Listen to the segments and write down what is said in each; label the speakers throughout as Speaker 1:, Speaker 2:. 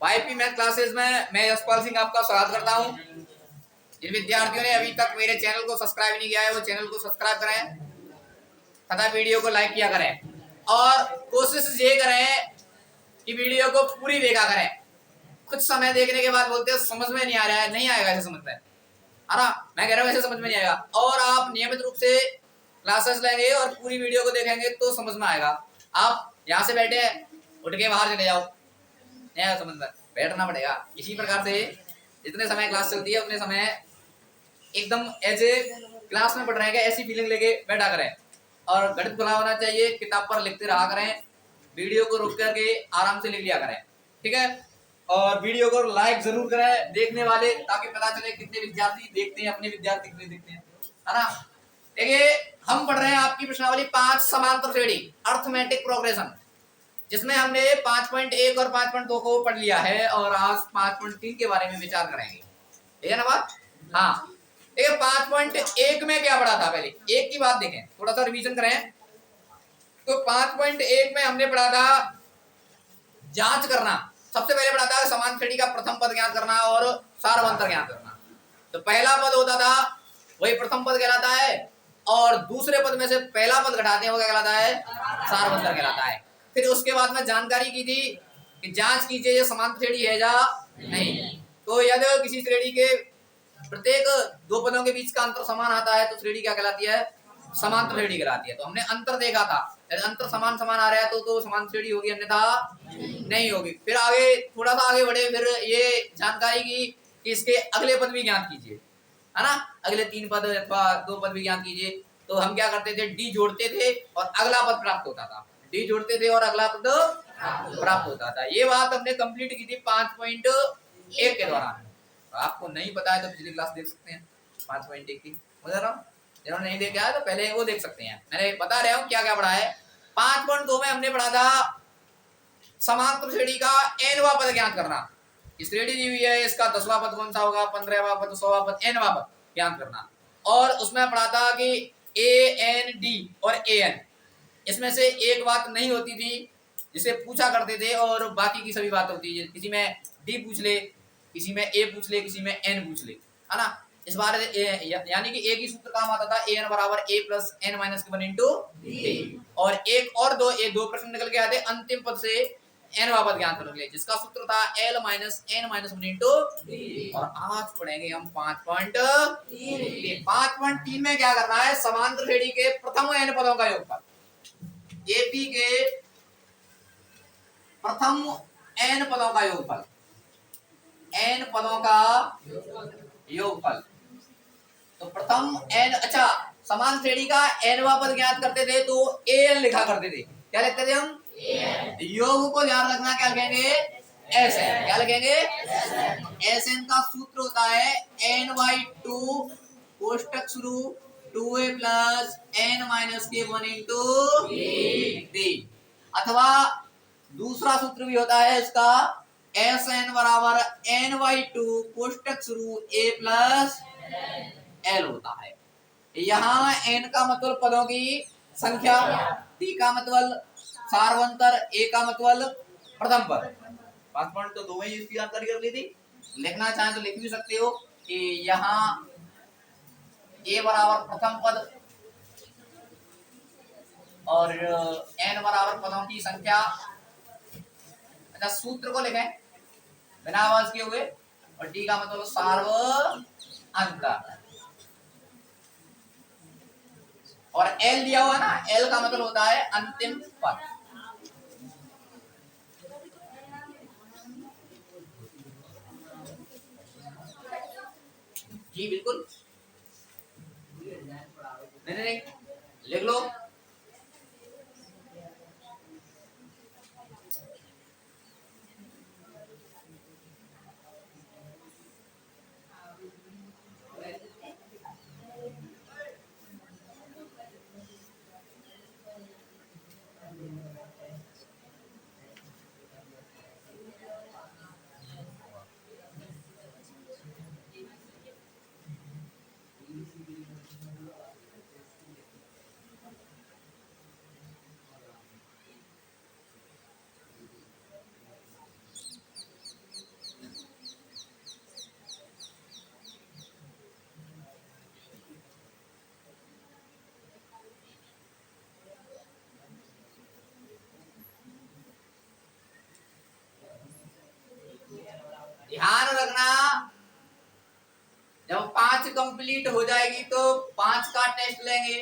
Speaker 1: YP math classes में मैं यशपाल सिंह आपका स्वागत करता हूं। जिन विद्यार्थियों ने अभी तक मेरे चैनल को सब्सक्राइब नहीं किया है वो चैनल को सब्सक्राइब करें तथा वीडियो को लाइक किया करें और कोशिश ये करें कि वीडियो को पूरी देखा करें। कुछ समय देखने के बाद बोलते हैं समझ में नहीं आ रहा है, नहीं आएगा ऐसे समझ में, है ना? मैं कह रहा हूँ ऐसे समझ में नहीं आएगा और आप नियमित रूप से क्लासेस लेंगे और पूरी वीडियो को देखेंगे तो समझ में आएगा। आप यहाँ से बैठे उठ के बाहर चले जाओ, नहीं आएगा समझ में, बैठना पड़ेगा। इसी प्रकार से जितने समय क्लास चलती है उतने समय एकदम ऐसे क्लास में पढ़ रहे हैं ऐसी फीलिंग लेके बैठा करें और गणित खुला होना चाहिए, किताब पर लिखते रहा करें, वीडियो को रुक करके आराम से लिख लिया करें, ठीक है? और वीडियो को लाइक जरूर करें देखने वाले, ताकि पता चले कितने विद्यार्थी देखते हैं, अपने विद्यार्थी कितने देखते हैं, है ना? देखिए हम पढ़ रहे हैं आपकी प्रश्नावली 5 समांतर श्रेणी अर्थमेटिक प्रोग्रेशन, जिसमें हमने 5.1 और 5.2 को पढ़ लिया है और आज 5.3 के बारे में विचार करेंगे, ठीक है ना बात? हाँ, देखिए 5.1 में क्या पढ़ा था, पहले एक की बात देखें, थोड़ा सा रिवीजन करें। तो 5.1 में हमने पढ़ा था जांच करना। सबसे पहले पढ़ा था समान श्रेणी का प्रथम पद ज्ञात करना और सार्वंतर ज्ञात करना। तो पहला पद होता था वही प्रथम पद कहलाता है और दूसरे पद में से पहला पद घटाते हैं वो क्या कहलाता है, सार्वंतर कहलाता है। फिर उसके बाद में जानकारी की थी कि जांच कीजिए ये समान श्रेणी है या नहीं। तो यदि किसी श्रेणी के प्रत्येक दो पदों के बीच का अंतर समान आता है तो श्रेणी क्या कहलाती है, समांतर श्रेणी कहलाती है। तो हमने अंतर देखा था, यदि अंतर समान समान आ रहा है तो समान श्रेणी होगी, अन्यथा नहीं होगी। फिर आगे थोड़ा सा आगे बढ़े, फिर ये जानकारी की कि इसके अगले पद भी ज्ञात कीजिए, है ना? अगले 3 पद अथवा 2 पद भी ज्ञात कीजिए। तो हम क्या करते थे, डी जोड़ते थे और अगला पद प्राप्त होता था, डी जोड़ते थे और अगला पद प्राप्त होता था। ये बात हमने कंप्लीट की थी 5.1 के दौरान। आपको नहीं पता है तो पिछली क्लास देख सकते हैं 5.1 की, समझ रहा हूँ। जिन्होंने नहीं देखा है तो पहले वो देख सकते हैं। मैंने बता रहा हूँ क्या क्या पढ़ा है। 5.2 में हमने पढ़ा था समांतर श्रेणी का एनवा पद ज्ञात करना। इस श्रेणी दी हुई है, इसका 10वां पद कौन सा होगा, 15वां पद, 100वां पद, एनवा पद ज्ञात करना। और उसमें पढ़ा था कि ए एन डी और ए एन, इसमें से एक बात नहीं होती थी जिसे पूछा करते थे और बाकी की सभी बात होती है। किसी में डी पूछ ले, किसी में ए पूछ ले, किसी में एन पूछ ले, है ना? इस बार यानी कि एक ही सूत्र काम आता था, ए एन बराबर ए प्लस एन माइनस के 1 इंटू डी। और एक और दो प्रश्न निकल के आते अंतिम पद से एन वापस ज्ञात करने के लिए, जिसका सूत्र था L minus N minus 1 into D. और आज पढ़ेंगे हम 5.3 में क्या करना है, समांतर श्रेणी के प्रथम एन पदों का योगफल, एपी के प्रथम एन पदों का योगफल, एन पदों का योगफल। तो प्रथम एन, अच्छा समान श्रेणी का एनवा पद ज्ञात करते थे तो एन लिखा करते थे। क्या लिखते थे हम? योग को ध्यान रखना, क्या लिखेंगे, एस एन। क्या लिखेंगे? एस एन का सूत्र होता है एन बाई 2 कोष्टक शुरू 2a प्लस एन माइनस के 1 इंटू डी। अथवा दूसरा सूत्र भी होता है इसका, एस एन बराबर एन बाई 2 कोष्टक शुरू ए प्लस एल होता है। यहाँ एन का मतलब पदों की संख्या, डी का मतलब सार्वंतर, ए का मतलब प्रथम पद। 5 तो दो में इसकी जानकारी कर ली थी। लिखना चाहे तो लिख भी सकते हो कि यहाँ ए बराबर प्रथम पद और एन बराबर पदों की संख्या। अच्छा सूत्र को लिखें बिना आवाज किए हुए, और डी का मतलब सार्वंतर और एल दिया हुआ ना, एल का मतलब होता है अंतिम पद। जी बिल्कुल, नहीं लिख लो। कंप्लीट हो जाएगी तो 5 का टेस्ट लेंगे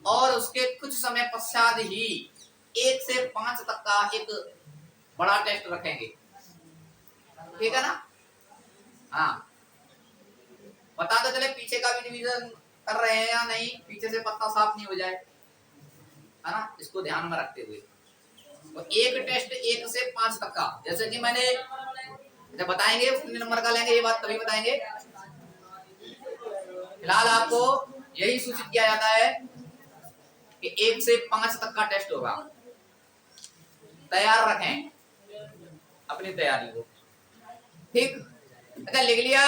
Speaker 1: और उसके कुछ समय पश्चात ही 1 से 5 तक का एक बड़ा टेस्ट रखेंगे, ठीक है ना। हाँ, पता तो चले पीछे का भी डिवीजन कर रहे हैं या नहीं, पीछे से पत्ता साफ नहीं हो जाए, है ना। इसको ध्यान में रखते हुए तो एक टेस्ट 1 से 5 तक का, जैसे कि मैंने जब बताएंगे कितने नंबर का लेंगे ये बात तभी बताएंगे। फिलहाल आपको यही सूचित किया जाता है कि 1 से 5 तक का टेस्ट होगा। तैयार रखें अपनी तैयारी को, ठीक। अच्छा, लिख लिया।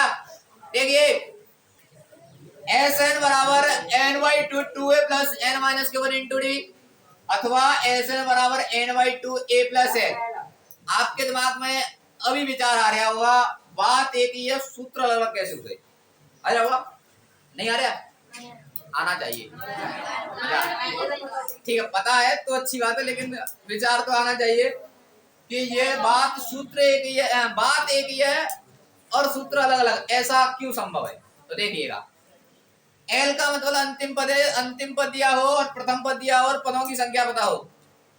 Speaker 1: देखिए Sn बराबर n/2 2a plus n minus के 1 इंटू डी अथवा Sn बराबर n/2 a प्लस n। आपके दिमाग में अभी विचार आ रहा होगा, बात एक ही है, सूत्र अलग अलग कैसे हो गए। आ रहा होगा, नहीं आ रहा? आना चाहिए, ठीक है। पता है तो अच्छी बात है, लेकिन विचार तो आना चाहिए कि ये बात सूत्र एक ही है, बात एक ही है और सूत्र अलग अलग, ऐसा क्यों संभव है। तो देखिएगा, एल का मतलब अंतिम पद है, अंतिम पद दिया हो और प्रथम पद दिया हो और पदों की संख्या पता हो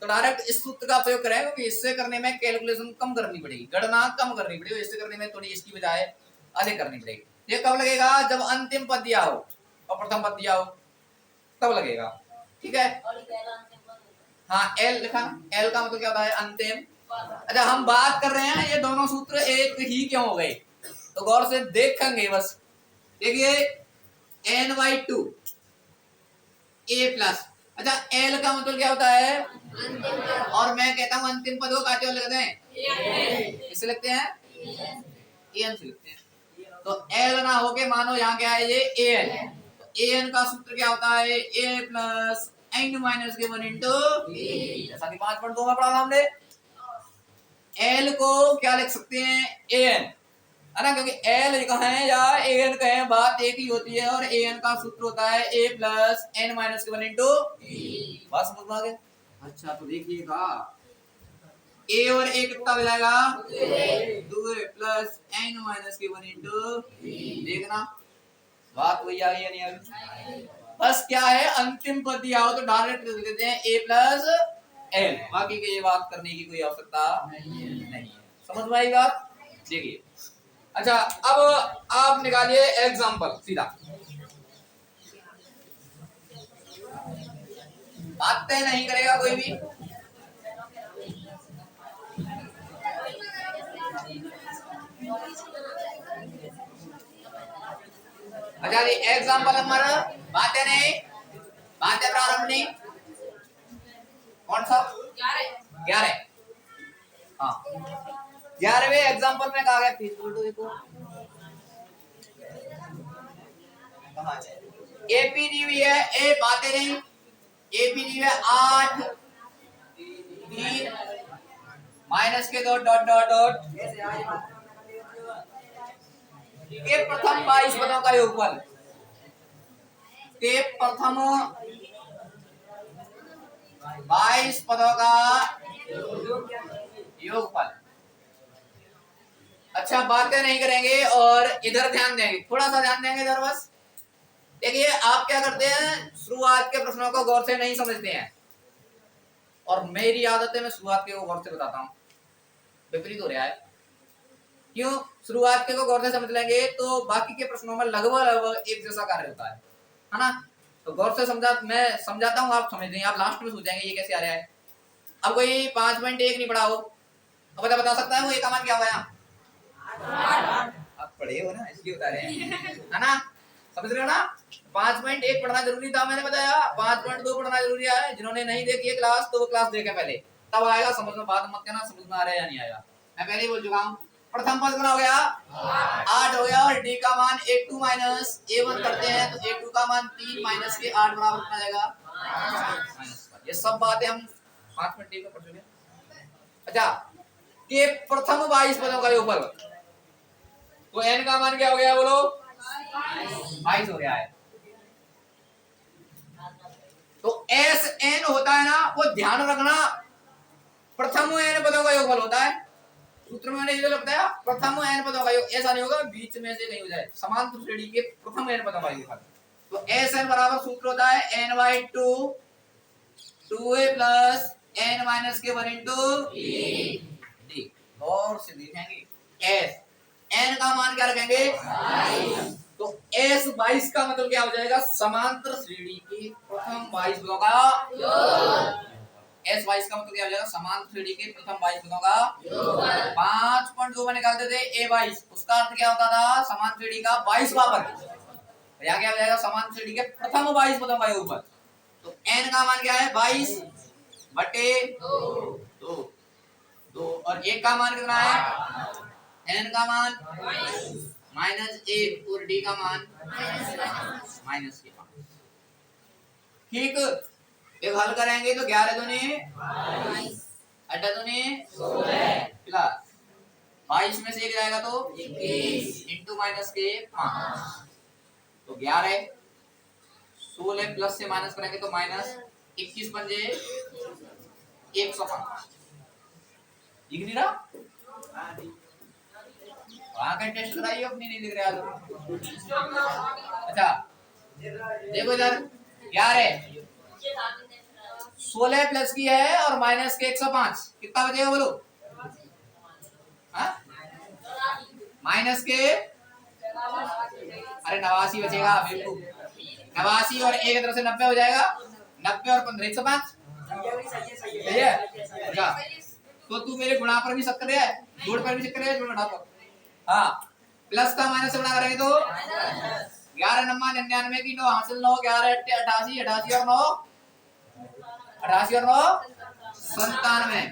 Speaker 1: तो डायरेक्ट इस सूत्र का प्रयोग करें, क्योंकि इससे करने में कैलकुलेशन कम करनी पड़ेगी, गणना कम करनी पड़ेगी, इससे करने में थोड़ी इसकी बजाय अधिक करनी पड़ेगी। ये कब लगेगा? जब अंतिम पद दिया हो और प्रथम पद दिया हो तब लगेगा, ठीक है। हाँ, एल लिखा, एल का मतलब क्या होता है? अंतिम। अच्छा, हम बात कर रहे हैं ये दोनों सूत्र एक ही क्यों हो गए, तो गौर से देखेंगे बस। देखिए n/2 a प्लस, अच्छा l का मतलब क्या होता है? और मैं कहता हूं अंतिम पद को काटे हुए लिखते हैं, इसे लिखते हैं an से लिखते हैं। तो l ना होके मानो यहाँ क्या है, ये an, तो an का सूत्र क्या होता है? a प्लस n माइनस के 1 इंटू, जैसा कि 5.2 में पढ़ा था हमने। l को क्या लिख सकते हैं? an, है ना, क्योंकि एल कहें या एन कहें बात एक ही होती है, और एन का सूत्र होता है ए प्लस एन माइनस के 1 इंटू, बस समझ में आ गया। अच्छा, तो देखिएगा ए और ए कितना मिलेगा? 2 प्लस एन माइनस के 1 इंटू, देखना बात वही आ गई या नहीं आ गई। बस क्या है, अंतिम पद दिया हो तो डायरेक्ट लिख देते हैं ए प्लस एन, बाकी की ये बात करने की कोई आवश्यकता नहीं है। समझ में आई बात? देखिए, अच्छा अब आप निकालिए एग्जाम्पल सीधा, बातें नहीं करेगा कोई भी। अच्छा जी, एग्जाम्पल नंबर, बातें नहीं, बातें प्रारंभ नहीं, कौन सा? 11। हाँ, 11वें एग्जाम्पल में कहा गया, देखो एपी दी हुई है, ए बातें नहीं, एपी दी हुई है 8 3 माइनस के 2 डॉट डॉट डॉट के प्रथम 22 पदों का योगफल, के प्रथम 22 पदों का योगफल। अच्छा, बातें नहीं करेंगे और इधर ध्यान देंगे, थोड़ा सा ध्यान देंगे इधर बस। देखिए, आप क्या करते हैं, शुरुआत के प्रश्नों को गौर से नहीं समझते हैं, और मेरी आदत है मैं शुरुआत के को गौर से बताता हूँ, विपरीत हो रहा है। क्यों? शुरुआत के को गौर से समझ लेंगे तो बाकी के प्रश्नों में लगभग एक जैसा कार्य होता है ना। तो गौर से मैं समझाता हूँ, आप समझ लेंगे, आप लास्ट में सोचेंगे ये कैसे आ रहा है। अब कोई 5.1 नहीं पढ़ा हो, अब बता सकता है वो एक मान क्या हुआ? आप पढ़े हो ना, इसलिए बता रहे हैं, है ना, समझ रहे हो ना। 5.1 पढ़ना जरूरी था, मैंने बताया। 5.2 पढ़ना जरूरी है, जिन्होंने नहीं देखी है क्लास तो वो क्लास देखे पहले, तब आएगा समझ में। बात मत कहना समझ में आ रहा है या नहीं आया, मैं पहले ही बोल चुका हूँ। प्रथम पद कितना हो गया? 8 हो गया, और डी का मान a2 माइनस a1 करते हैं तो a2 का मान 3 माइनस के 8 बराबर कितना जाएगा? ये सब बातें हम 5.1 में पढ़ चुके हैं। अच्छा, के प्रथम 22 पदों का योगफल, तो n का मान क्या हो गया बोलो? 22 हो गया है। तो एस एन होता है ना, वो ध्यान रखना, प्रथम n पदों का योगफल होता है, सूत्र में मैंने ये जो बताया प्रथम n पदों का योग, ऐसा नहीं होगा बीच में से नहीं हो जाए, समांतर श्रेणी के प्रथम n पदों का योग। तो Sn बराबर सूत्र होता है n/2 2a plus n minus के 1 इंटू d। और से देखेंगे s n का मान क्या रखेंगे 22। तो s 22 का मतलब क्या हो जाएगा, समांतर श्रेणी के प्रथम 22 पदों का योग। s 22 का मतलब क्या हो जाएगा, समांतर श्रेणी के प्रथम 22 पदों का योग। 5.2 में निकालते थे a 22, उसका अर्थ क्या होता था, समांतर श्रेणी का 22वां पद। यहाँ क्या हो जाएगा, समांतर श्रेणी के प्रथम 22 पदों का योग। तो n का मान क्या है 22 बटे 2 और 1 का मान कितना है, n का मान -1 और d का मान -5। ठीक, एक हल करेंगे तो 11 दूनी 8 दूनी 16 22 में से 1 जाएगा तो 21 इंटू माइनस के 5। तो 11 16 प्लस से माइनस करेंगे तो -21 पंजे 105। दिख नहीं रहा, वहां का टेस्ट कराइए, अपनी नहीं दिख रहा अच्छा देखो इधर 11 16 प्लस की है और माइनस के 105, कितना बचेगा बोलो, माइनस के अरे 89 बचेगा बिल्कुल, 89 और 1 तरफ से 90 हो जाएगा, 90 और 15 105। सही है अच्छा, तो तू मेरे गुणा पर भी शक कर रहा है, जोड़ पर भी शक कर रहा है, जोड़ घटा पर। हाँ प्लस का माइनस से गुणा करेंगे तो 11 9 99 की 9 हासिल 9 11 88 88 और 9 88 और 9 97।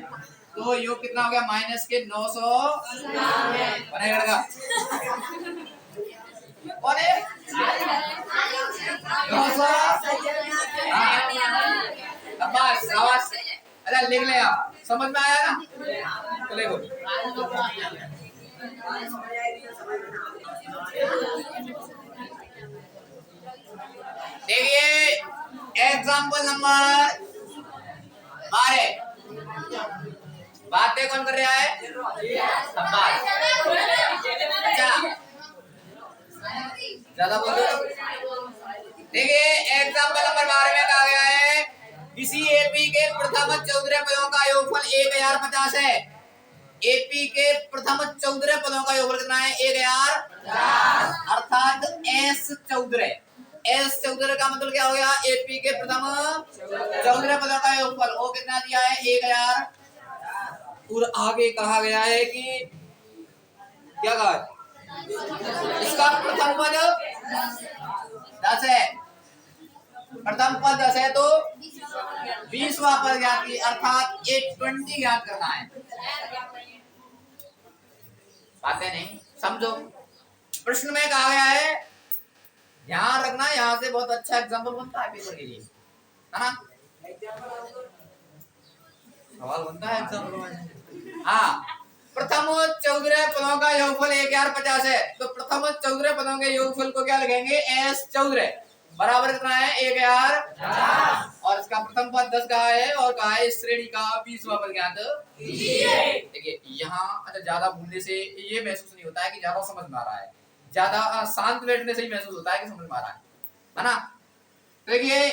Speaker 1: तो योग कितना हो गया, माइनस के 900 बनेगा कौन है 900। बस अच्छा लिख ले आप, समझ में आया ना, तो देखो देखिए एग्जाम्पल नंबर 12। बातें कौन कर रहा है, अच्छा ज्यादा बोल रहे हो। देखिए एग्जाम्पल नंबर 12 में कहा गया है किसी एपी के प्रथम 14 पदों का योगफल 1050 है। एपी के प्रथम 14 पदों का योगफल कितना है 1000, अर्थात S14 का मतलब क्या हो गया, एपी के प्रथम 14 पदों का योगफल वो कितना दिया है 1000। और आगे कहा गया है कि क्या कहा, इसका प्रथम पद 10 है, प्रथम पद 10 है तो 20वां पद ज्ञात की, अर्थात 820 ज्ञात करना है। बातें नहीं समझो, प्रश्न में कहा गया है, ध्यान रखना, यहाँ से बहुत अच्छा एग्जाम्पल बनता है पेपर के लिए, है ना, सवाल बनता है एग्जाम्पल में। हाँ प्रथम 14 पदों का योगफल 1050 है, तो प्रथम 14 पदों के योगफल को क्या लिखेंगे S14 बराबर कितना है 1000, और इसका प्रथम पद 10 का है और कहा है इस श्रेणी का 20वां पद ज्ञात कीजिए। देखिए यहाँ अच्छा ज्यादा भूलने से ये महसूस नहीं होता है कि ज्यादा समझ में आ रहा है, ज्यादा शांत बैठने से ही महसूस होता है कि समझ में आ रहा है ना। देखिए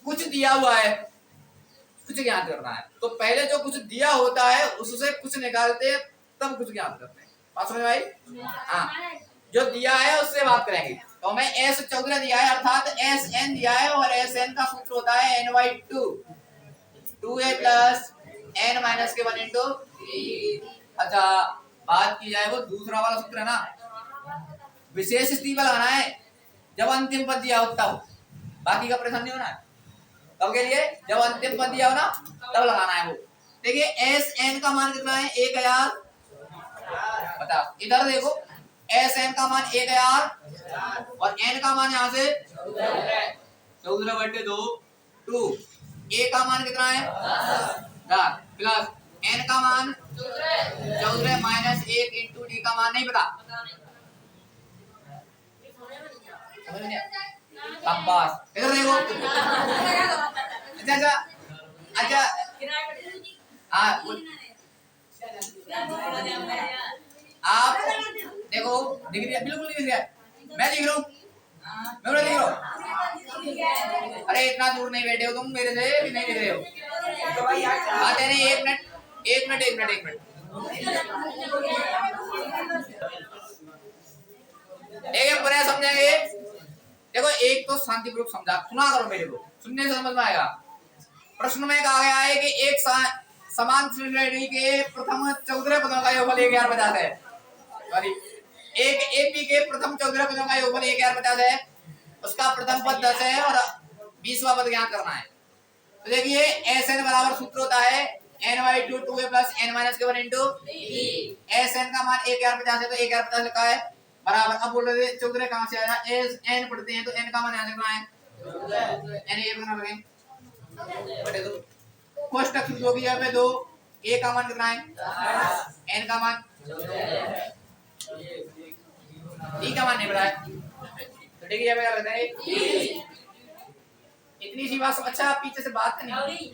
Speaker 1: कुछ दिया हुआ है, कुछ ज्ञात करना है, तो पहले जो कुछ दिया होता है उससे कुछ निकालते हैं तब कुछ ज्ञात करते हैं, बात समझ में आई। हाँ जो दिया है उससे बात करेंगे, तो हमें S14 दिया है अर्थात Sn दिया है और Sn का सूत्र होता है n/2 2a plus n minus के 1 इंटू। अच्छा बात की जाए वो दूसरा वाला सूत्र है ना, विशेष स्थिति पर लगाना है जब अंतिम पद दिया हो तब, बाकी का प्रश्न नहीं होना है, तब के लिए जब अंतिम पद दिया हो ना तब लगाना है वो। देखिए Sn का मान कितना है 1000, बता इधर देखो Sn का मान 1000 और n का मान यहाँ से 14 बटे 2 2, a का मान कितना है 10 प्लस n का मान 14 माइनस 1 इंटू d का मान नहीं पता, शाबाश इधर देखो अच्छा अच्छा अच्छा हाँ आप देखो दिख रही है, बिल्कुल नहीं दिख रहा है। मैं दिख रहा हूँ, मैं दिख रहा हूँ। अरे इतना दूर नहीं बैठे हो तुम मेरे से भी नहीं दिख रहे हो। आते नहीं, एक मिनट एक मिनट एक मिनट एक मिनट। एक पूरा समझेंगे। देखो एक तो शांतिपूर्वक समझा, सुना करो मेरे को, सुनने से समझ में आएगा। प्रश्न में कहा गया है कि एक समान श्रेणी के प्रथम 14 पदों का योगफल 1050 है। सॉरी, एक एपी के प्रथम 14 पदों का योगफल 1050 है। उसका प्रथम पद 10 है और 20वां पद ज्ञात करना है। तो देखिए एसएन बराबर सूत्र होता है n/2 2a + n-1 into SN का मान 1050 है तो 1050 लिखा है बराबर। अब बोल रहे थे 14 कहां से आया, एस एन पढ़ते हैं तो एन का मान यहां से कितना है, एन ये बना लगे बटे 2 कोष्टक सूत्र होगी यहाँ पे 2, ए का मान कितना है, एन का मान, डी का मान नहीं पता है तो ठीक है यहाँ पे क्या करते हैं, इतनी सी बात। अच्छा आप पीछे से बात नहीं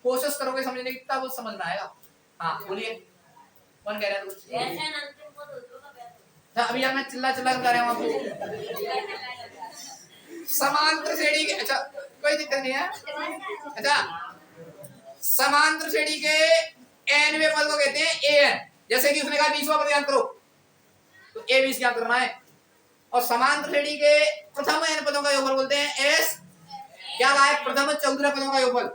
Speaker 1: कोशिश करोगे समझने की तब समझ में आएगा। हाँ बोलिए, कौन कह रहा है कुछ? अभी मैं चिल्ला चिल्ला बता रहा हूँ आपको। समांतर श्रेणी के, अच्छा कोई दिक्कत नहीं है। अच्छा समांतर श्रेणी के nवें पद को कहते हैं an। जैसे कि उसने कहा 20वां पद ज्ञात करो तो a20 ज्ञात करना है। और समांतर श्रेणी के प्रथम n पदों का योगफल बोलते हैं s। क्या कहा है, प्रथम 14 पदों का योगफल।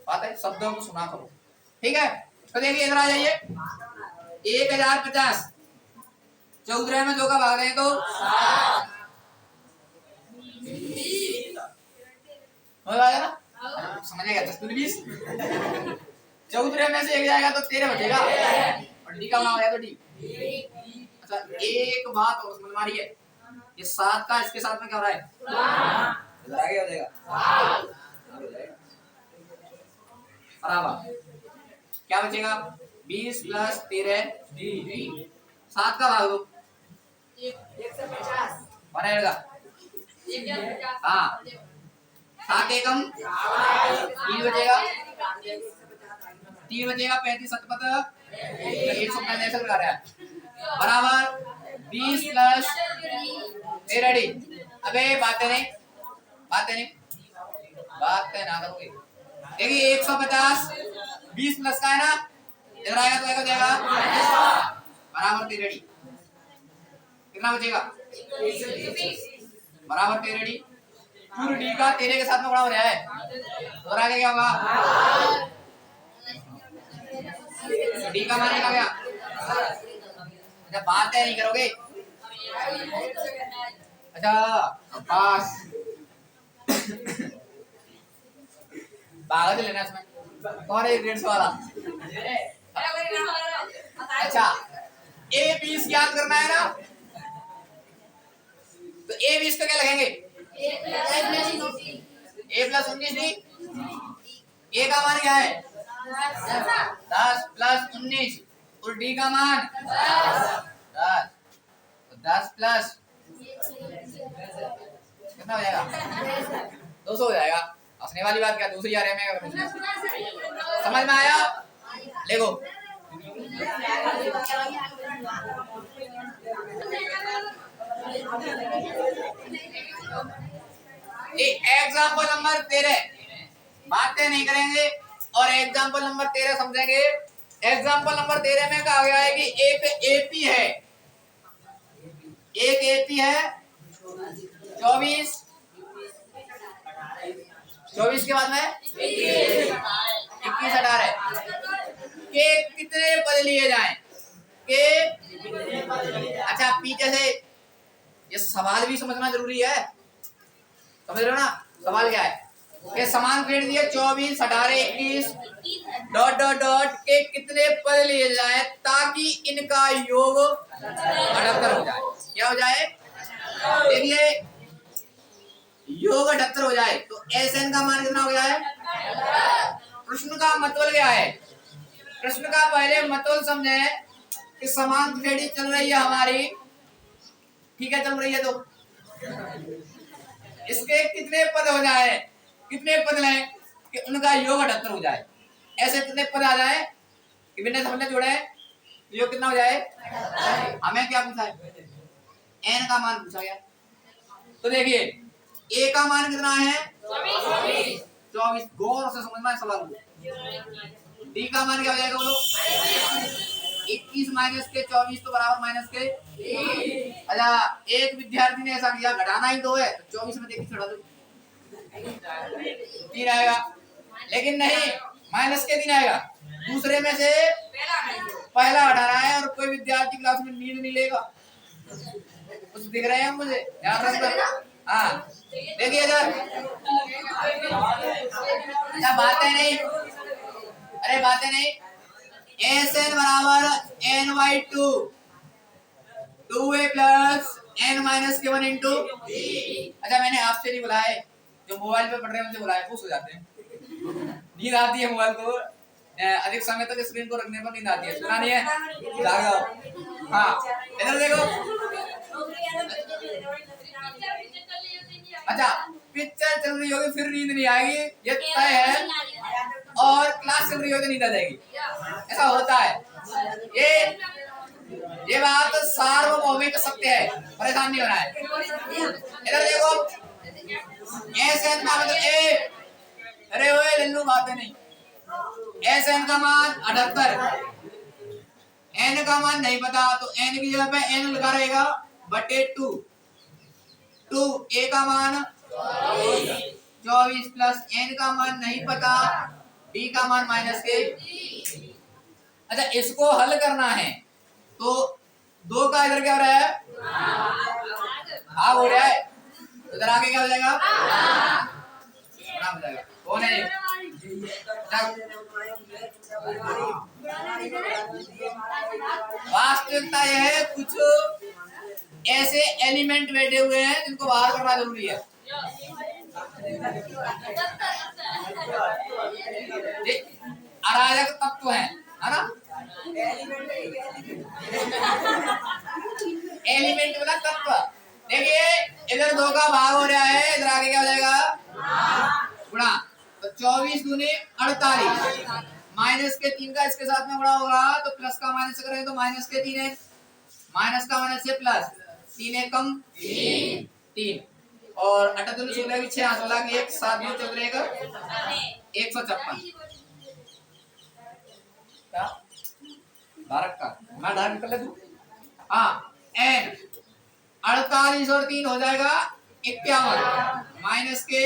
Speaker 1: बात है, शब्दों को सुना करो, ठीक है। तो देखिए इधर आ जाइए, 1050 14 में 2 का भाग रहे हैं तो 7 हो जाएगा ना, समझेगा 10 दूनी 20। 14 में से 1 जाएगा तो 13 बचेगा और डी का मान हो गया तो डी। अच्छा एक बात और समझ में आ रही है, ये 7 का इसके साथ में क्या हो रहा है, इधर आगे हो जाएगा बराबर। क्या बचेगा 20 + 13 डी, 7 का भाग दो 150 बनेगा। हाँ 7 एकम 3 बचेगा, 3 बचेगा 35 7 165 लगा रहा है बराबर 20 + 13 डी। अबे बातें नहीं बातें ना करोगे। देखिए 150 20 प्लस का है ना, इधर आएगा तो जाएगा बराबर 13 डी। कितना बचेगा बराबर 13 डी। पूरी डी का 13 के साथ में बड़ा हो रहा है, उधर आगे क्या होगा, डी का मान क्या गया। अच्छा बात है नहीं करोगे, अच्छा पास बागज लेना इसमें कौन है 150 वाला। अच्छा a20 याद करना है ना, तो a20 का क्या लगेंगे, a + 19 डी। a का मान क्या है 10 + 19 और डी का मान 10 10 कितना हो जाएगा 200 हो जाएगा। हंसने वाली बात क्या, दूसरी आ रही है मैं समझ में आया। देखो एग्जाम्पल नंबर 13 बातें नहीं करेंगे और एग्जाम्पल नंबर 13 समझेंगे। एग्जाम्पल नंबर 13 में कहा गया है कि एक एपी है 24 के बाद में 21 18 के कितने पद लिए जाएं के। अच्छा पीछे से ये सवाल भी समझना जरूरी है, समझ रहे हो ना। सवाल क्या है कि समान श्रेणी दिए 24 18 21 ... के कितने पद लिए जाए ताकि इनका योग 78 हो जाए। क्या हो जाए, देखिए योग 78 हो जाए तो एसएन का मान कितना हो गया है। प्रश्न का मतलब क्या है, प्रश्न का पहले मतलब समझे कि समान श्रेणी चल रही है हमारी, ठीक है चल रही है तो इसके कितने पद हो जाए, कितने पद लें कि उनका योग 78 हो जाए। ऐसे कितने पद आ जाए कि बिना समझने जोड़े योग कितना हो जाए। हमें क्या पूछा है, n का मान पूछा गया। तो देखिए a का मान कितना है 24। गौर से समझना है सवाल को। d का मान क्या हो जाएगा बोलो 21 माइनस के 24 तो बराबर माइनस के। अच्छा एक विद्यार्थी ने ऐसा किया घटाना ही 2 है तो 24 में देखिए छोड़ा दो 3 आएगा, लेकिन नहीं माइनस के 3 आएगा। दूसरे में से पहला हटा रहा है और कोई विद्यार्थी क्लास में नींद नहीं लेगा। कुछ दिख रहे हैं मुझे याद रखना। हाँ देखिए इधर अच्छा बातें नहीं, अरे बातें नहीं। SN बराबर n/2 2a plus n minus के 1 इंटू। अच्छा मैंने आपसे नहीं बोला है, जो मोबाइल पे पढ़ रहे हैं उनसे बोला है, खुश हो जाते हैं। नींद आती है मोबाइल को अधिक समय तक स्क्रीन को रखने पर नींद आती है। सुना नहीं है जागो। हाँ इधर देखो। अच्छा पिक्चर चल रही होगी फिर नींद नहीं आएगी ये तय है, और क्लास चल रही होगी तो नींद आ जाएगी, ऐसा होता है। ये बात सार्वभौमिक सत्य है, परेशान नहीं होना है। इधर देखो SN का मतलब ए, अरे ओए लल्लू बातें नहीं। SN का मान 78, n का मान नहीं पता तो n की जगह पे n लगा रहेगा बटे 2। a का मान 24 प्लस n का मान नहीं पता, d का मान माइनस के। अच्छा इसको हल करना है तो 2 का इधर क्या हो रहा है भाग हो रहा है, इधर आगे क्या हो जाएगा हो जाएगा। कौन है वास्तविकता यह है कुछ ऐसे एलिमेंट बैठे हुए हैं जिनको बाहर करना जरूरी है। अराजक तत्व है ना, एलिमेंट वाला तत्व। देखिए इधर 2 का भाग हो रहा है, इधर आगे क्या हो जाएगा गुणा, तो 24 दूनी 48 माइनस के 3 का इसके साथ में गुणा होगा तो प्लस का माइनस करें तो माइनस के 3 है, माइनस का माइनस से प्लस 3 है कम 3 और 88 16 की 6 16 की 1 7 में चल रहेगा 156 क्या भारत का मैं डाल निकल ले तू। हाँ n 48 और 3 हो जाएगा 51 माइनस के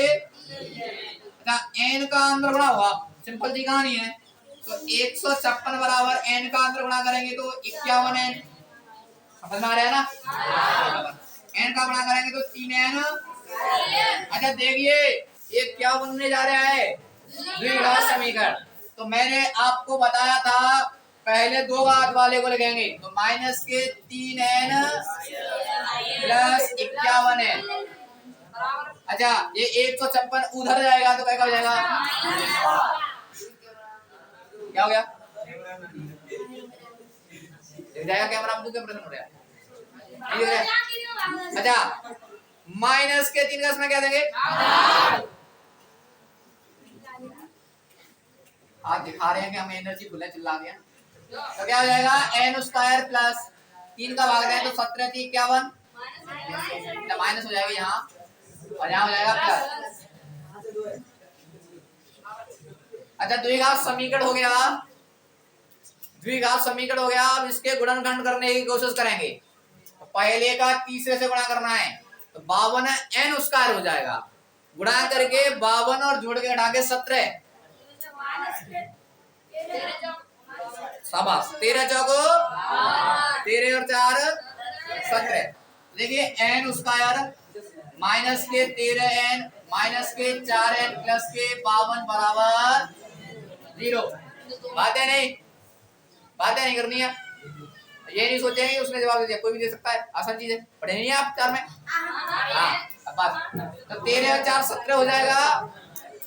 Speaker 1: n का अंदर गुणा हुआ, सिंपल सी कहानी है। तो 156 बराबर n का अंदर गुणा करेंगे तो 51 n, समझ में आ रहा है ना। n का गुणा करेंगे तो 3n। अच्छा देखिए ये क्या बनने जा रहा है द्विघात समीकरण। तो मैंने आपको बताया था पहले 2 घात वाले को लिखेंगे तो माइनस के 3n प्लस 51n। अच्छा ये 156 उधर जाएगा तो क्या हो जाएगा क्या हो गया दिख जाएगा कैमरा में, क्या प्रश्न हो रहा है। अच्छा माइनस के 3 का इसमें क्या देंगे आप दिखा रहे हैं कि हमें एनर्जी भूले चिल्ला दिया तो क्या हो जाएगा n स्क्वायर प्लस 3 का भाग दें तो 17 थी 51 माइनस हो जाएगा यहाँ और यहाँ हो जाएगा प्लस। अच्छा द्विघात समीकरण हो गया, द्विघात समीकरण हो गया। अब इसके गुणनखंड करने की कोशिश करेंगे तो पहले का तीसरे से गुणा करना है तो 52 n स्क्वायर हो जाएगा, गुणा करके 52 और जोड़ के घटा के 17 शाबाश 13 चौको 13 और 4 17। देखिए n स्क्वायर माइनस के 13n माइनस के 4n प्लस के 52 बराबर 0। बातें नहीं करनी है, ये नहीं सोचेंगे उसने जवाब दे दिया, कोई भी दे सकता है, आसान चीज है। पढ़े नहीं आप 4 में हाँ अब बात तो 13 और 4 17 हो जाएगा,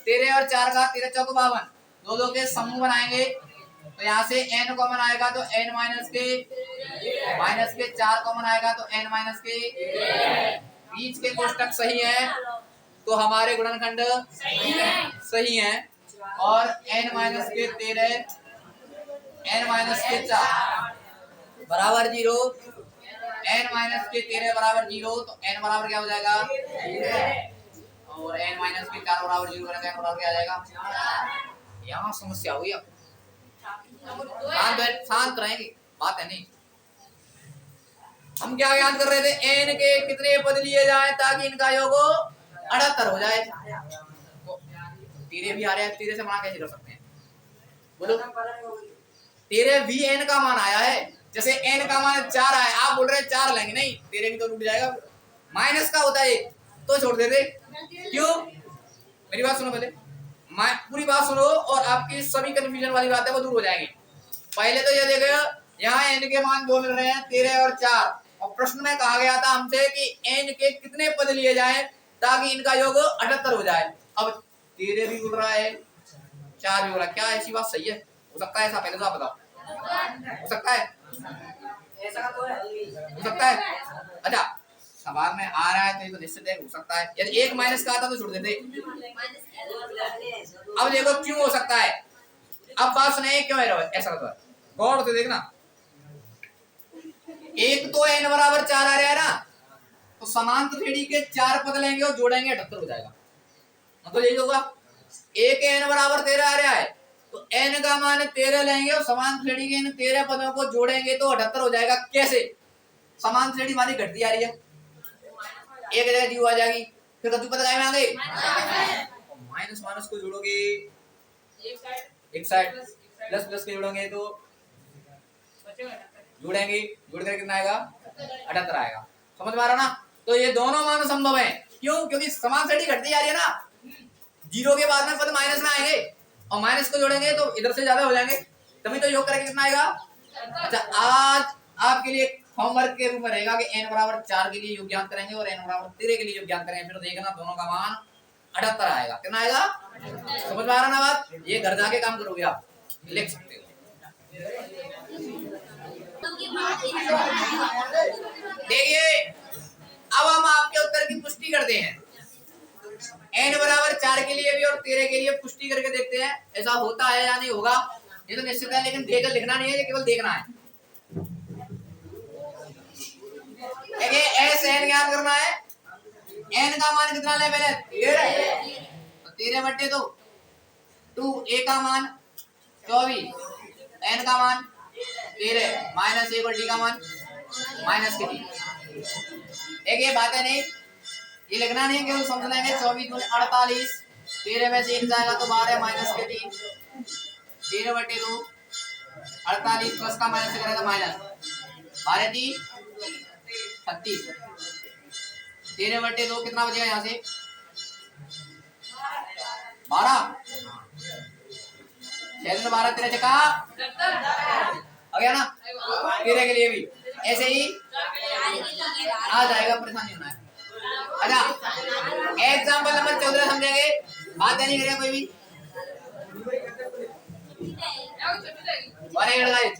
Speaker 1: 13 और 4 का 13 चौको 52 दो दो के समूह बनाएंगे तो यहाँ से n कॉमन आएगा तो n माइनस के 4 कॉमन आएगा तो n माइनस के बीच के कोष्टक सही है तो हमारे गुणनखंड सही है और n माइनस के 13 n माइनस के 4 बराबर 0, n माइनस के 13 बराबर 0, तो n बराबर क्या हो जाएगा और n माइनस के 4 बराबर 0 करेंगे n बराबर क्या आ जाएगा। यहाँ समस्या हुई। अब शांत रहेंगे, बात है नहीं। हम क्या याद कर रहे थे, n के कितने पद लिए जाए ताकि इनका योग 78 हो जाए। तेरे भी आ रहे हैं, तेरे से मान कैसे कर सकते हैं बोलो। तेरे भी n का मान आया है, जैसे n का मान 4 आया, आप बोल रहे हैं 4 लेंगे, नहीं तेरे भी तो टूट जाएगा। माइनस का होता है तो छोड़ देते, क्यों? मेरी बात सुनो पहले, पूरी बात सुनो और आपकी सभी कंफ्यूजन वाली बातें वो दूर हो जाएंगी। पहले तो ये देखो, यहाँ n के मान 2 मिल रहे हैं, 13 और 4, और प्रश्न में कहा गया था हमसे कि n के कितने पद लिए जाएं ताकि इनका योग 78 हो जाए। अब 13 भी बोल रहा है, 4 भी बोल रहा है, क्या ऐसी बात सही है? हो सकता है ऐसा? पहले तो आप बताओ, हो सकता है? ऐसा तो हो सकता है। अच्छा, सवाल में आ रहा है तो ये तो निश्चित है हो सकता है। यदि एक माइनस का आता तो छोड़ देते। अब देखो क्यों हो सकता है, अब बात सुनिए क्यों है ऐसा होता है, गौर से देखना। एक तो n बराबर 4 आ रहा है ना, तो समांतर श्रेणी के 4 पद लेंगे और जोड़ेंगे 78 हो जाएगा, मतलब यही होगा। एक n बराबर 13 आ रहा है, तो n का मान 13 लेंगे और समांतर श्रेणी के इन 13 पदों को जोड़ेंगे तो 78 हो जाएगा। कैसे? समांतर श्रेणी हमारी घटती आ रही है, एक जगह जीरो आ जाएगी, फिर कद्दू पद में आ गए, माइनस माइनस को जोड़ोगे एक साइड, प्लस प्लस के जोड़ोगे तो जोड़ेंगे, जोड़ कर कितना आएगा 78 आएगा। समझ में आ रहा ना? तो ये दोनों मान संभव है, क्यों? क्योंकि समान श्रेणी घटती जा रही है ना, जीरो के बाद में पद माइनस में आएंगे और माइनस को जोड़ेंगे तो इधर से ज्यादा हो जाएंगे, तभी तो योग करके कितना आएगा। अच्छा, आज आपके लिए होमवर्क के रूप में रहेगा कि n बराबर 4 के लिए योग ज्ञात करेंगे और n बराबर 13 के लिए योग ज्ञात करेंगे, फिर देखना दोनों का मान 78 आएगा। कितना आएगा? समझ में आ रहा ना बात? ये घर जाके काम करोगे, आप लिख सकते हो। देखिए अब हम आपके उत्तर की पुष्टि करते हैं, n बराबर 4 के लिए भी और 13 के लिए पुष्टि करके देखते हैं ऐसा होता है या नहीं होगा। ये तो निश्चित है, लेकिन देखकर लिखना नहीं है, ये केवल देखना है। एस एन ज्ञात करना है, n का मान कितना ले पहले 13, तो 13 बटे 2 a का मान 24, n का मान 13 माइनस 1 और d का मान माइनस के 3। एक ये बात है नहीं, ये लिखना नहीं है, केवल समझ लेंगे। 24 दूनी 48, 13 में से 1 जाएगा तो 12 माइनस के 3, 13 बटे 2, 48 प्लस का माइनस करेगा तो माइनस 12 3 36, 13 बटे 2 कितना बचेगा यहाँ से 12, 6 12 13 चका आ गया ना। 13 के लिए भी ऐसे ही आ जाएगा, परेशानी होना है। अच्छा, एग्जाम्पल नंबर 14 समझेंगे, बात नहीं करेगा कोई भी और एक लगाए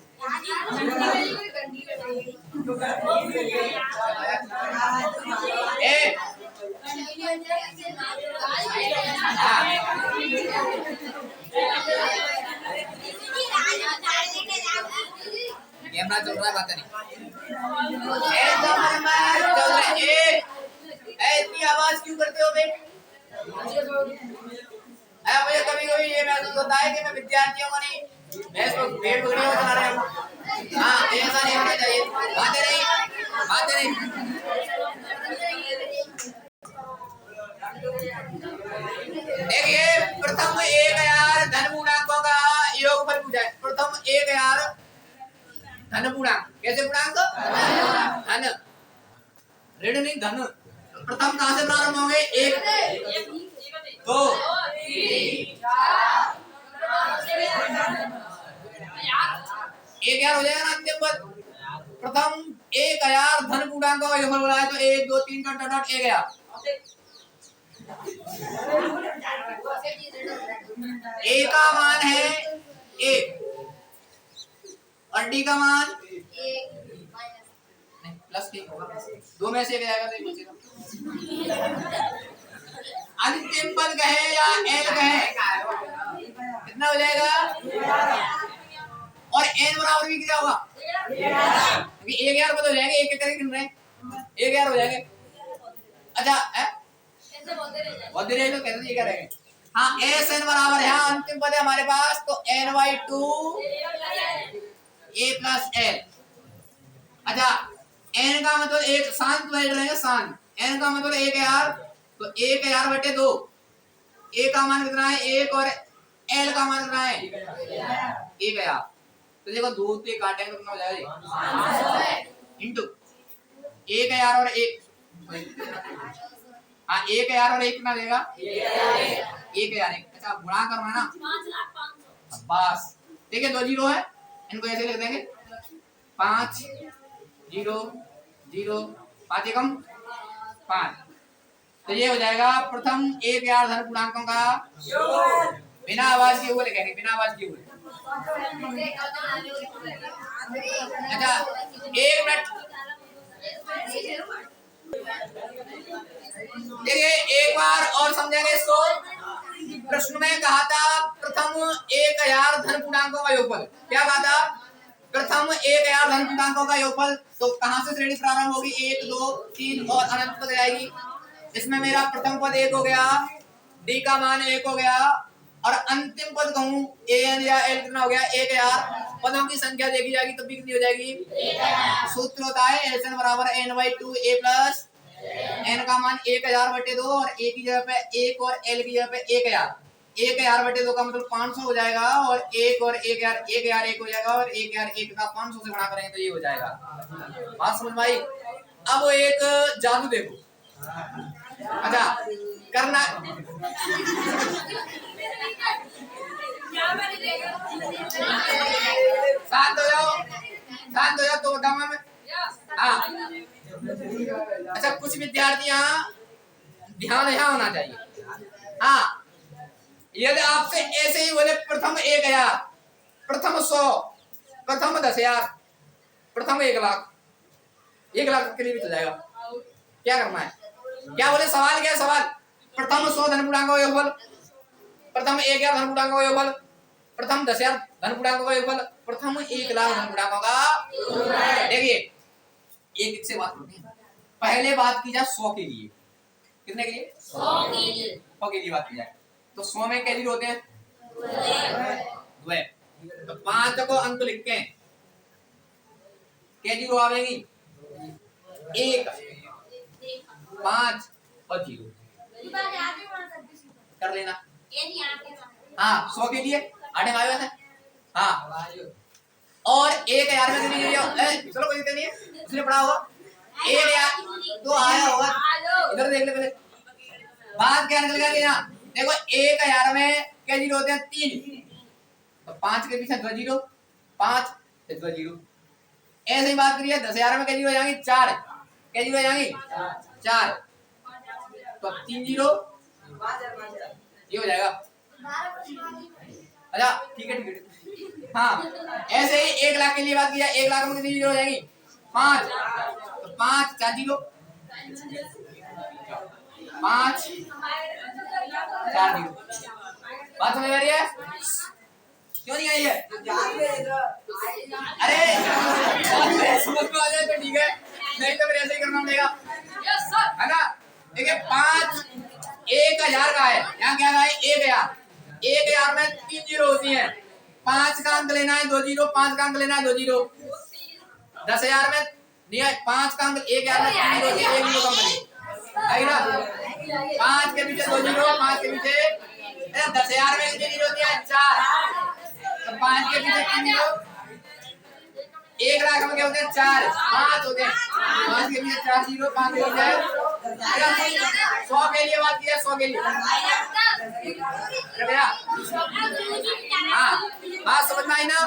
Speaker 1: कैमरा चल रहा है, बात नहीं। इतनी आवाज क्यों करते हो बे? मुझे कभी कभी ये महसूस होता है कि मैं विद्यार्थियों को नहीं, मैं इसको पेट पकड़े हुए बना रहा हूँ। हाँ, ऐसा नहीं होना चाहिए, बातें नहीं, बातें नहीं। देखिए प्रथम 1000 धन पूर्णांकों का योगफल पूछा है। प्रथम 1000 धन पूर्णांक, कैसे पूर्णांक? धन, ऋण नहीं धन। प्रथम कहां से प्रारंभ होंगे? 1 2 3 4 1000 हो जाएगा ना अंतिम पद। प्रथम 1000 धन पूर्णांकों का योगफल बोला है तो 1 2 3 का डॉट 1000। ए का मान है 1 और डी का मान नहीं, प्लस के होगा, 2 में से 1 जाएगा तो 1 बचेगा। अंतिम पद कहे या एल कहे, कितना हो जाएगा? और n बराबर भी क्या होगा? 11 पद हो जाएंगे, एक एक करके गिन रहे हैं, 11 हो जाएंगे। अच्छा बहुत देर है तो कैसे ये क्या रहेंगे? हाँ SN बराबर है, अंतिम पद है हमारे पास, तो n/2 a प्लस l। अच्छा n का मतलब एक शांत बैठ रहेंगे, शांत, n का मतलब 1 यार, तो 1 बटे 2, a का मान कितना है 1 और l का मान कितना है 1 यार, तो देखो 2 से काटेंगे तो कितना हो जाएगा इंटू 1 और 1, हाँ 1 और 1 कितना देगा 1 अच्छा गुणा करना है ना, 5,05,500 बस ठीक है, 2 जीरो है, इनको ऐसे लिख देंगे 5 0 0 5 एकम 5, तो ये हो जाएगा प्रथम 1 धन पूर्णांकों का बिना आवाज किए हुए लिखेंगे, बिना आवाज किए हुए। अच्छा 1 मिनट देखिए एक बार और समझेंगे इसको। प्रश्न में कहा था प्रथम 1,000 धन पूर्णांकों का योगफल, क्या कहा था? प्रथम 1,000 धन पूर्णांकों का योगफल, तो कहां से श्रेणी प्रारंभ होगी? 1 2 3 और अनंत तक जाएगी। इसमें मेरा प्रथम पद 1 हो गया, डी का मान 1 हो गया, और अंतिम पद कहूं an या l कितना हो गया 1,000। पदों की संख्या देखी जाएगी तब भी कितनी हो जाएगी? सूत्र होता है SN बराबर n/2 a प्लस n का मान 1,000 बटे 2 और a की जगह पे 1 और l की जगह पे 1,000, 1,000 बटे 2 का मतलब 500 हो जाएगा, और 1 और 1,000 1,000 1 हो जाएगा, और 1,000 1 का 500 से गुणा करेंगे तो ये हो जाएगा। बात समझ में आई? अब एक जादू देखो, अच्छा करना शांत हो जाओ, शांत हो जाओ तो बताऊंगा मैं। हाँ अच्छा कुछ विद्यार्थी यहाँ ध्यान यहाँ होना चाहिए। हाँ यदि आपसे ऐसे ही बोले प्रथम 1,000, प्रथम 100, प्रथम 10,000, प्रथम 1,00,000, 1,00,000 के लिए भी तो जाएगा, क्या करना है? क्या बोले सवाल? क्या सवाल? प्रथम 100 धन पूर्णांकों का योगफल, प्रथम 1,000 धन पूर्णांकों का योगफल, प्रथम 10,000 धन पूर्णांकों का योगफल, प्रथम 1,00,000 धन पूर्णांकों का। देखिए एक से बात करते हैं, पहले बात की जाए 100 के लिए, कितने के लिए? 100 के लिए बात की जाए तो 100 में क्या जीरो होते हैं? 2। तो 5 को अंक लिख के क्या जीरो आवेगी? 1 5 और 0 कर लेना। हाँ 100 के लिए आने वाले हैं। हाँ और 1,000 में कितनी जीरो? चलो कोई दिक्कत नहीं है, उसने पढ़ा होगा 1,000 तो आया होगा, इधर देख ले पहले बात क्या निकल गई यहाँ। देखो 1,000 में क्या जीरो होते हैं? 3, तो 5 के पीछे 2 जीरो, 5 से 2 जीरो। ऐसे ही बात करिए 10,000 में क्या जीरो हो जाएंगी? 4, क्या जीरो हो जाएंगी? 4, तो 3 जीरो, ये हो जाएगा। अच्छा ठीक है ठीक है। हाँ ऐसे ही 1,00,000 के लिए बात किया, 1,00,000 में कितनी जीरो हो जाएगी? 5, तो 5 4 जीरो, 5 4 जीरो। बात समझ आ रही है? क्यों नहीं आई है? अरे समझ में आ जाए तो ठीक है, नहीं तो फिर ऐसे ही करना पड़ेगा, है ना? देखिए 5 1,000 का है, यहाँ क्या है? 1,000, 1,000 में 3 जीरो होती है, 5 का अंक लेना है 2 जीरो, 5 का अंक लेना है 2 जीरो। 10,000 में दिया 5 का अंक, 1,000 में 3 जीरो होती है, 1 जीरो कम है ना? 5 के पीछे 2 जीरो, 5 के पीछे 10,000 में कितनी जीरो होती है? 4, तो 5 के पीछे 3 जीरो, 1,00,000 में क्या होते हैं? 4, 5 होते हैं, 5 के पीछे 4 जीरो, 5 हो जाए। 100 के लिए बात किया, 100 के लिए भैया। हाँ बात समझ में आई ना?